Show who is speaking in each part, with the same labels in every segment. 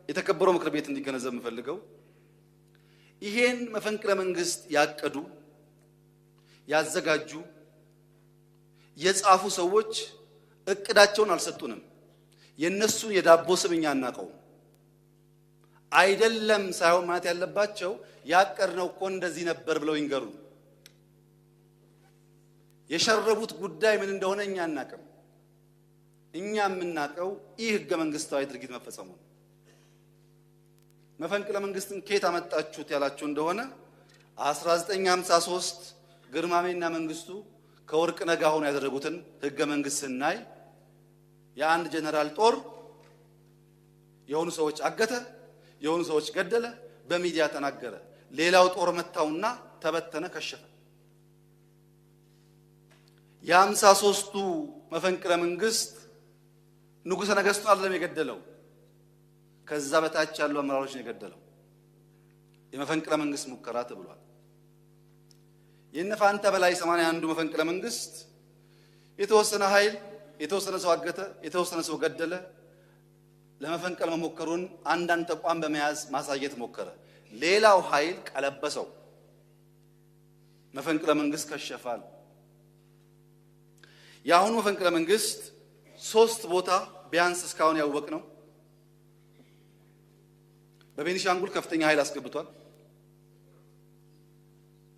Speaker 1: የተከበረው ምክር ቤት እንዲገነዘብ የምፈልገው ይሄን መፈንቅለ መንግስት ያቀዱ ያዘጋጁ የጻፉ ሰዎች እቅዳቸውን አልሰጡንም። የነሱን የዳቦ ስምኛ እናቀው አይደለም ሳይሆን ማለት ያለባቸው ያቀርነው እኮ እንደዚህ ነበር ብለው ይንገሩ። የሸረቡት ጉዳይ ምን እንደሆነ እኛ እናቀም። እኛ የምናቀው ይህ ህገ መንግስታዊ ድርጊት መፈጸሙ። መፈንቅለ መንግስትን ከየት አመጣችሁት ያላችሁ እንደሆነ 1953 ግርማሜና መንግስቱ ከወርቅ ነጋ ሆኖ ያደረጉትን ህገ መንግስት ስናይ የአንድ ጀነራል ጦር የሆኑ ሰዎች አገተ፣ የሆኑ ሰዎች ገደለ፣ በሚዲያ ተናገረ። ሌላው ጦር መታውና ተበተነ፣ ከሸፈ። የ53ቱ መፈንቅለ መንግስት ንጉሠ ነገሥቱን አይደለም የገደለው፣ ከዛ በታች ያሉ አመራሮች ነው የገደለው። የመፈንቅለ መንግስት ሙከራ ተብሏል። የነፋንታ በላይ 81ዱ መፈንቅለ መንግስት የተወሰነ ኃይል የተወሰነ ሰው አገተ፣ የተወሰነ ሰው ገደለ። ለመፈንቀል መሞከሩን አንዳንድ ተቋም በመያዝ ማሳየት ሞከረ። ሌላው ኃይል ቀለበሰው፣ መፈንቅለ መንግስት ከሸፋል። የአሁኑ መፈንቅለ መንግስት 3 ቦታ ቢያንስ እስካሁን ያወቅ ነው። በቤኒሻንጉል ከፍተኛ ኃይል አስገብቷል።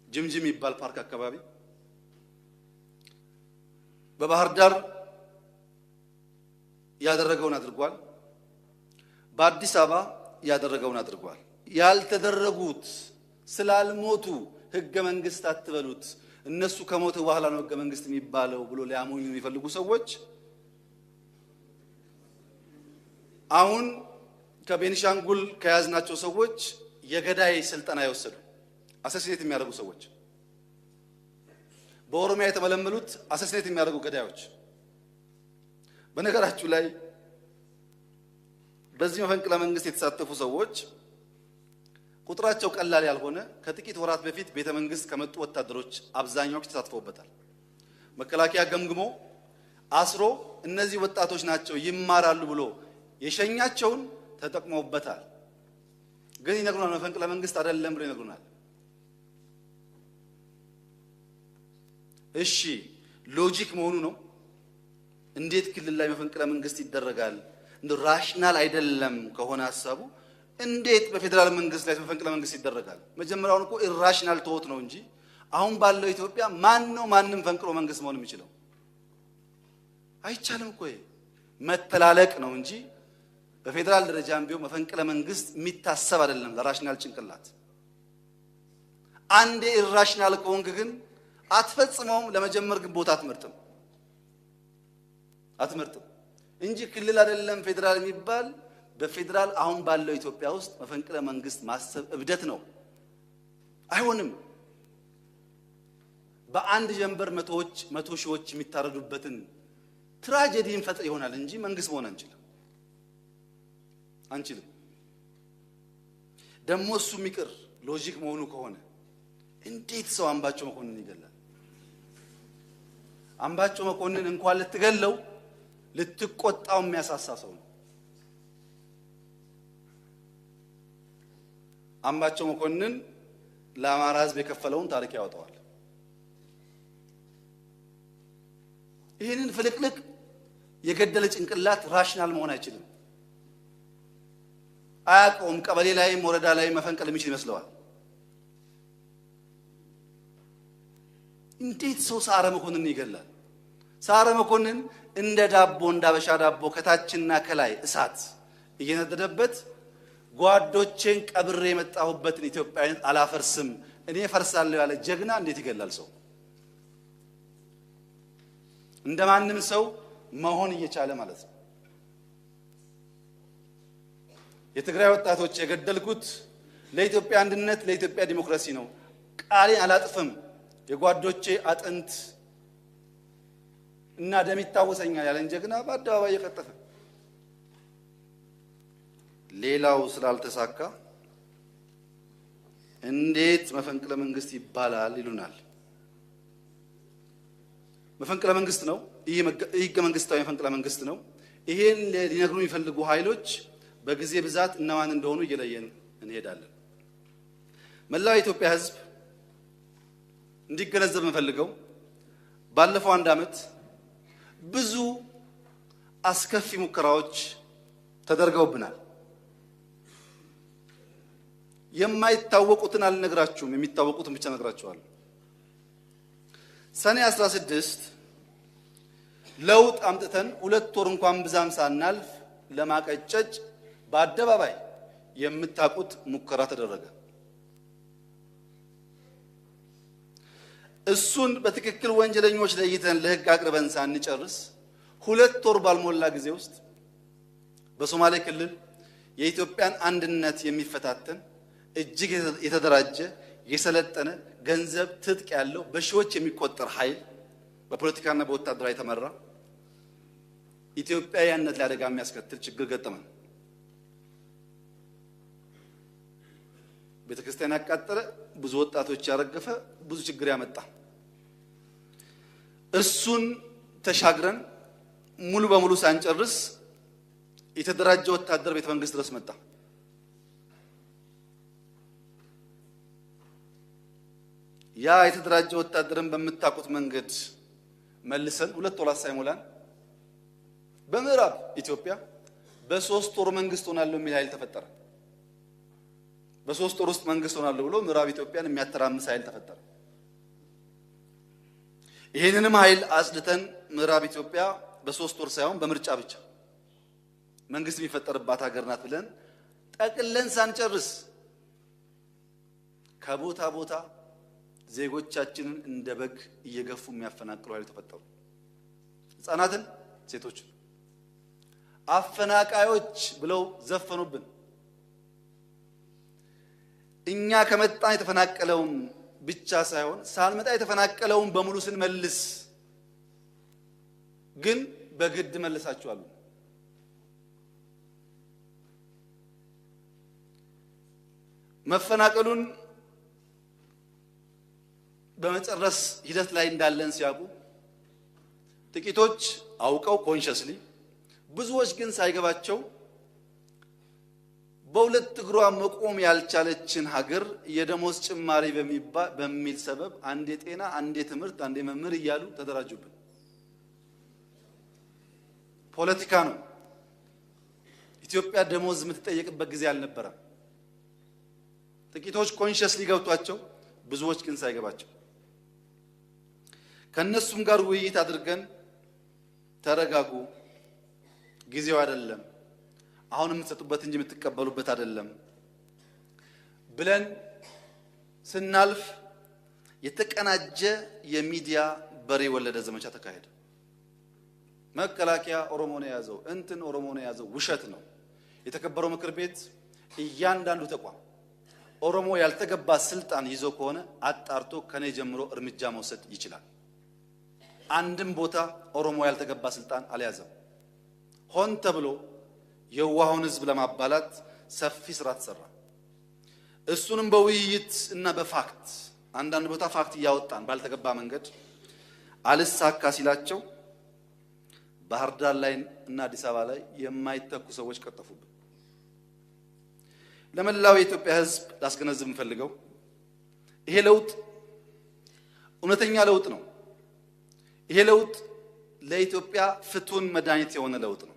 Speaker 1: ጅምጅም የሚባል ፓርክ አካባቢ፣ በባህር ዳር ያደረገውን አድርጓል። በአዲስ አበባ ያደረገውን አድርጓል። ያልተደረጉት ስላልሞቱ ህገ መንግስት አትበሉት፣ እነሱ ከሞቱ በኋላ ነው ህገ መንግስት የሚባለው ብሎ ሊያሞኙ የሚፈልጉ ሰዎች አሁን ከቤኒሻንጉል ከያዝናቸው ሰዎች የገዳይ ስልጠና የወሰዱ አሰሲኔት የሚያደርጉ ሰዎች፣ በኦሮሚያ የተመለመሉት አሰሲኔት የሚያደርጉ ገዳዮች። በነገራችሁ ላይ በዚህ መፈንቅለ መንግስት የተሳተፉ ሰዎች ቁጥራቸው ቀላል ያልሆነ ከጥቂት ወራት በፊት ቤተ መንግስት ከመጡ ወታደሮች አብዛኛዎቹ ተሳትፈውበታል። መከላከያ ገምግሞ አስሮ እነዚህ ወጣቶች ናቸው ይማራሉ ብሎ የሸኛቸውን ተጠቅመውበታል። ግን ይነግሩናል መፈንቅለ መንግስት አይደለም ብሎ ይነግሩናል። እሺ ሎጂክ መሆኑ ነው። እንዴት ክልል ላይ መፈንቅለ መንግስት ይደረጋል? እንደ ራሽናል አይደለም ከሆነ ሐሳቡ እንዴት በፌደራል መንግስት ላይ መፈንቅለ መንግስት ይደረጋል? መጀመሪያውን እኮ ኢራሽናል ተውት ነው እንጂ አሁን ባለው ኢትዮጵያ ማን ነው ማንንም ፈንቅሎ መንግስት መሆን የሚችለው? አይቻልም እኮ መተላለቅ ነው እንጂ በፌደራል ደረጃም ቢሆን መፈንቅለ መንግስት የሚታሰብ አይደለም ለራሽናል ጭንቅላት። አንዴ ኢራሽናል ከሆንክ ግን አትፈጽመውም። ለመጀመር ግን ቦታ አትመርጥም እንጂ ክልል አይደለም ፌደራል የሚባል በፌደራል አሁን ባለው ኢትዮጵያ ውስጥ መፈንቅለ መንግስት ማሰብ እብደት ነው። አይሆንም። በአንድ ጀንበር መቶ ሺዎች የሚታረዱበትን ትራጀዲ እንፈጥር ይሆናል እንጂ መንግስት መሆን አንችልም። ደግሞ እሱ የሚቅር ሎጂክ መሆኑ ከሆነ እንዴት ሰው አምባቸው መኮንን ይገላል? አምባቸው መኮንን እንኳን ልትገለው ልትቆጣው የሚያሳሳ ሰው ነው። አምባቸው መኮንን ለአማራ ህዝብ የከፈለውን ታሪክ ያወጣዋል። ይህንን ፍልቅልቅ የገደለ ጭንቅላት ራሽናል መሆን አይችልም። አያውቀውም። ቀበሌ ላይም ወረዳ ላይም መፈንቀል የሚችል ይመስለዋል። እንዴት ሰው ሰዓረ መኮንን ይገላል? ሰዓረ መኮንን እንደ ዳቦ እንዳበሻ ዳቦ ከታችና ከላይ እሳት እየነደደበት ጓዶቼን ቀብሬ የመጣሁበትን ኢትዮጵያዊነት አላፈርስም እኔ ፈርሳለሁ ያለ ጀግና እንዴት ይገላል ሰው? እንደማንም ሰው መሆን እየቻለ ማለት ነው። የትግራይ ወጣቶች የገደልኩት ለኢትዮጵያ አንድነት ለኢትዮጵያ ዲሞክራሲ ነው፣ ቃሌን አላጥፍም፣ የጓዶቼ አጥንት እና ደም ይታወሰኛል ያለን ጀግና በአደባባይ የቀጠፈ። ሌላው ስላልተሳካ እንዴት መፈንቅለ መንግስት ይባላል ይሉናል። መፈንቅለ መንግስት ነው። ይህ ህገ መንግስታዊ መፈንቅለ መንግስት ነው። ይሄን ሊነግሩ የሚፈልጉ ኃይሎች በጊዜ ብዛት እነማን እንደሆኑ እየለየን እንሄዳለን። መላው የኢትዮጵያ ሕዝብ እንዲገነዘብ የምፈልገው ባለፈው 1 ዓመት ብዙ አስከፊ ሙከራዎች ተደርገውብናል። የማይታወቁትን አልነግራችሁም፣ የሚታወቁትን ብቻ ነግራችኋለሁ። ሰኔ 16 ለውጥ አምጥተን 2 ወር እንኳን ብዛም ሳናልፍ ለማቀጨጭ በአደባባይ የምታውቁት ሙከራ ተደረገ። እሱን በትክክል ወንጀለኞች ለይተን ለሕግ አቅርበን ሳንጨርስ 2 ወር ባልሞላ ጊዜ ውስጥ በሶማሌ ክልል የኢትዮጵያን አንድነት የሚፈታተን እጅግ የተደራጀ የሰለጠነ ገንዘብ ትጥቅ ያለው በሺዎች የሚቆጠር ኃይል በፖለቲካና በወታደራዊ የተመራ ኢትዮጵያዊነት ላይ አደጋ የሚያስከትል ችግር ገጠመን። ቤተክርስቲያን ያቃጠለ፣ ብዙ ወጣቶች ያረገፈ፣ ብዙ ችግር ያመጣ። እሱን ተሻግረን ሙሉ በሙሉ ሳንጨርስ የተደራጀ ወታደር ቤተ መንግስት ድረስ መጣ። ያ የተደራጀ ወታደርን በምታውቁት መንገድ መልሰን 2 ወራት ሳይሞላን በምዕራብ ኢትዮጵያ በ3 ወር መንግስት ሆናለሁ የሚል ኃይል ተፈጠረ። በ3 ወር ውስጥ መንግስት ሆናለሁ ብሎ ምዕራብ ኢትዮጵያን የሚያተራምስ ኃይል ተፈጠረ። ይህንንም ኃይል አጽድተን ምዕራብ ኢትዮጵያ በ3 ወር ሳይሆን በምርጫ ብቻ መንግስት የሚፈጠርባት ሀገር ናት ብለን ጠቅለን ሳንጨርስ ከቦታ ቦታ ዜጎቻችንን እንደ በግ እየገፉ የሚያፈናቅሉ ኃይል ተፈጠሩ። ህፃናትን፣ ሴቶችን አፈናቃዮች ብለው ዘፈኑብን። እኛ ከመጣን የተፈናቀለውን ብቻ ሳይሆን ሳንመጣ የተፈናቀለውን በሙሉ ስንመልስ ግን በግድ መልሳችኋል። መፈናቀሉን በመጨረስ ሂደት ላይ እንዳለን ሲያውቁ ጥቂቶች አውቀው ኮንሸስሊ፣ ብዙዎች ግን ሳይገባቸው በሁለት እግሯ መቆም ያልቻለችን ሀገር የደሞዝ ጭማሪ በሚል ሰበብ አንዴ ጤና፣ አንዴ ትምህርት፣ አንዴ መምህር እያሉ ተደራጁብን። ፖለቲካ ነው። ኢትዮጵያ ደሞዝ የምትጠየቅበት ጊዜ አልነበረም። ጥቂቶች ኮንሸስሊ ገብቷቸው፣ ብዙዎች ግን ሳይገባቸው ከነሱም ጋር ውይይት አድርገን ተረጋጉ፣ ጊዜው አይደለም፣ አሁን የምትሰጡበት እንጂ የምትቀበሉበት አይደለም ብለን ስናልፍ የተቀናጀ የሚዲያ በሬ ወለደ ዘመቻ ተካሄደ። መከላከያ ኦሮሞ ነው የያዘው፣ እንትን ኦሮሞ ነው የያዘው። ውሸት ነው። የተከበረው ምክር ቤት እያንዳንዱ ተቋም ኦሮሞ ያልተገባ ስልጣን ይዞ ከሆነ አጣርቶ ከኔ ጀምሮ እርምጃ መውሰድ ይችላል። አንድም ቦታ ኦሮሞ ያልተገባ ስልጣን አልያዘም። ሆን ተብሎ የዋሁን ህዝብ ለማባላት ሰፊ ስራ ተሰራ። እሱንም በውይይት እና በፋክት አንዳንድ ቦታ ፋክት እያወጣን ባልተገባ መንገድ አልሳካ ሲላቸው ባህር ዳር ላይ እና አዲስ አበባ ላይ የማይተኩ ሰዎች ቀጠፉብን። ለመላው የኢትዮጵያ ህዝብ ላስገነዝብ የምፈልገው ይሄ ለውጥ እውነተኛ ለውጥ ነው። ይሄ ለውጥ ለኢትዮጵያ ፍቱን መድኃኒት የሆነ ለውጥ ነው።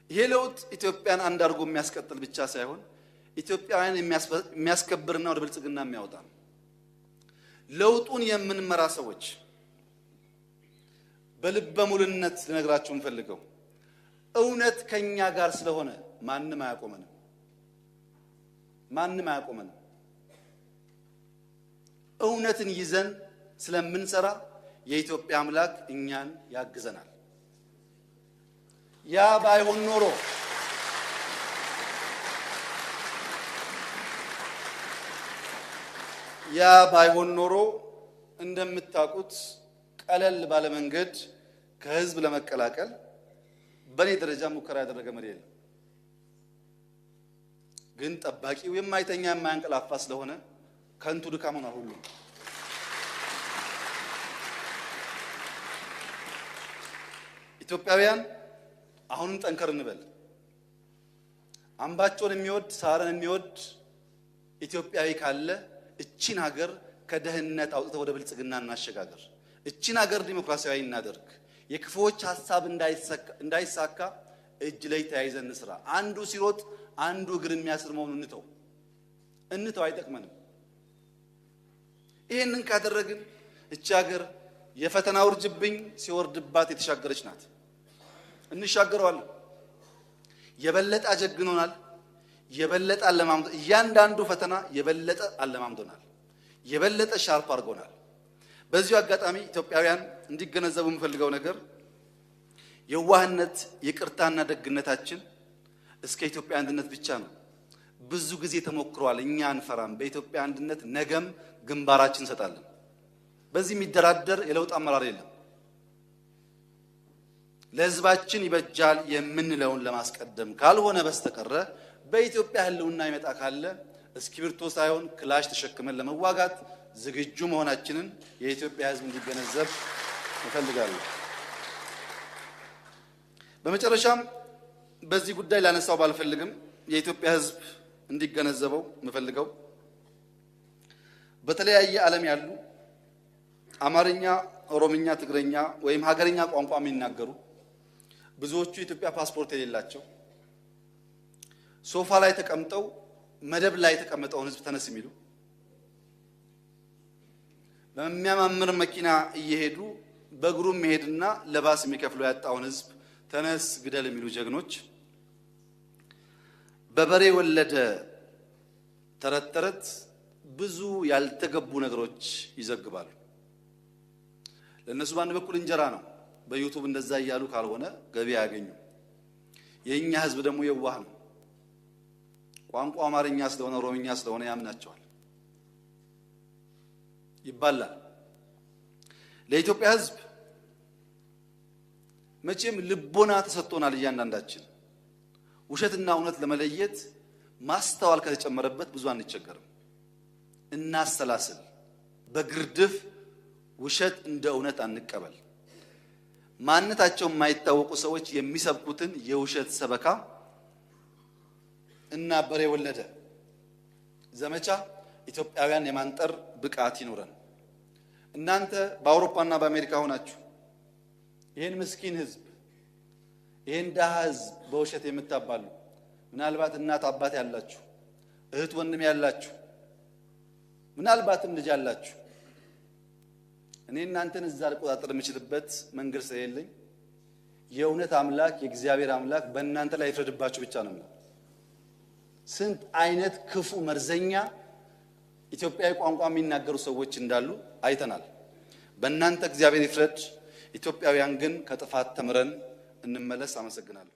Speaker 1: ይሄ ለውጥ ኢትዮጵያን አንድ አድርጎ የሚያስቀጥል ብቻ ሳይሆን ኢትዮጵያውያን የሚያስከብርና ወደ ብልጽግና የሚያወጣ ነው። ለውጡን የምንመራ ሰዎች በልበ ሙሉነት ልነግራችሁ የምፈልገው እውነት ከኛ ጋር ስለሆነ ማንም አያቆመንም። ማንም አያቆመንም። እውነትን ይዘን ስለምንሰራ የኢትዮጵያ አምላክ እኛን ያግዘናል። ያ ባይሆን ኖሮ እንደምታውቁት ቀለል ባለ መንገድ ከህዝብ ለመቀላቀል በኔ ደረጃ ሙከራ ያደረገ መሪ የለም። ግን ጠባቂው የማይተኛ የማያንቀላፋ ስለሆነ ከንቱ ድካም ሆኗል ሁሉ። ኢትዮጵያውያን አሁንም ጠንከር እንበል። አምባቸውን የሚወድ ሳርን የሚወድ ኢትዮጵያዊ ካለ እቺን ሀገር ከደህንነት አውጥተው ወደ ብልጽግና እናሸጋገር። እቺን ሀገር ዲሞክራሲያዊ እናደርግ። የክፉዎች ሐሳብ እንዳይሳካ እጅ ላይ ተያይዘን እንስራ። አንዱ ሲሮጥ አንዱ እግር የሚያስር መሆኑን እንተው፣ አይጠቅመንም። ይሄንን ካደረግን እቺ ሀገር የፈተና ውርጅብኝ ሲወርድባት የተሻገረች ናት። እንሻገረዋለን። የበለጠ አጀግኖናል። የበለጠ አለማምዶ እያንዳንዱ ፈተና የበለጠ አለማምዶናል። የበለጠ ሻርፕ አድርጎናል። በዚሁ አጋጣሚ ኢትዮጵያውያን እንዲገነዘቡ የምፈልገው ነገር የዋህነት ይቅርታና ደግነታችን እስከ ኢትዮጵያ አንድነት ብቻ ነው። ብዙ ጊዜ ተሞክሯል። እኛ አንፈራም። በኢትዮጵያ አንድነት ነገም ግንባራችን እንሰጣለን። በዚህ የሚደራደር የለውጥ አመራር የለም። ለሕዝባችን ይበጃል የምንለውን ለማስቀደም ካልሆነ በስተቀረ በኢትዮጵያ ህልውና ይመጣ ካለ እስክሪብቶ ሳይሆን ክላሽ ተሸክመን ለመዋጋት ዝግጁ መሆናችንን የኢትዮጵያ ሕዝብ እንዲገነዘብ እፈልጋለሁ። በመጨረሻም በዚህ ጉዳይ ላነሳው ባልፈልግም የኢትዮጵያ ሕዝብ እንዲገነዘበው የምፈልገው በተለያየ ዓለም ያሉ አማርኛ፣ ኦሮምኛ፣ ትግረኛ ወይም ሀገርኛ ቋንቋ የሚናገሩ ብዙዎቹ የኢትዮጵያ ፓስፖርት የሌላቸው ሶፋ ላይ ተቀምጠው መደብ ላይ የተቀመጠውን ሕዝብ ተነስ የሚሉ በሚያማምር መኪና እየሄዱ በእግሩ መሄድና ለባስ የሚከፍለው ያጣውን ሕዝብ ተነስ ግደል የሚሉ ጀግኖች በበሬ ወለደ ተረት ተረት ብዙ ያልተገቡ ነገሮች ይዘግባሉ። ለነሱ በአንድ በኩል እንጀራ ነው። በዩቲዩብ እንደዛ እያሉ ካልሆነ ገቢ ያገኙ። የኛ ሕዝብ ደግሞ የዋህ ነው። ቋንቋ አማርኛ ስለሆነ ኦሮምኛ ስለሆነ ያምናቸዋል፣ ይባላል። ለኢትዮጵያ ሕዝብ መቼም ልቦና ተሰጥቶናል። እያንዳንዳችን ውሸትና እውነት ለመለየት ማስተዋል ከተጨመረበት ብዙ አንቸገርም። እናሰላስል። በግርድፍ ውሸት እንደ እውነት አንቀበል። ማንነታቸው የማይታወቁ ሰዎች የሚሰብኩትን የውሸት ሰበካ እና በሬ ወለደ ዘመቻ ኢትዮጵያውያን የማንጠር ብቃት ይኑረን። እናንተ በአውሮፓና በአሜሪካ ሆናችሁ ይህን ምስኪን ሕዝብ ይህን ደሃ ሕዝብ በውሸት የምታባሉ ምናልባት እናት አባት ያላችሁ፣ እህት ወንድም ያላችሁ፣ ምናልባትም ልጅ ያላችሁ እኔ እናንተን እዛ ልቆጣጠር የምችልበት መንገድ ስለሌለኝ የእውነት አምላክ የእግዚአብሔር አምላክ በእናንተ ላይ ይፍረድባችሁ ብቻ ነው። ስንት አይነት ክፉ መርዘኛ ኢትዮጵያዊ ቋንቋ የሚናገሩ ሰዎች እንዳሉ አይተናል። በእናንተ እግዚአብሔር ይፍረድ። ኢትዮጵያውያን ግን ከጥፋት ተምረን እንመለስ። አመሰግናለሁ።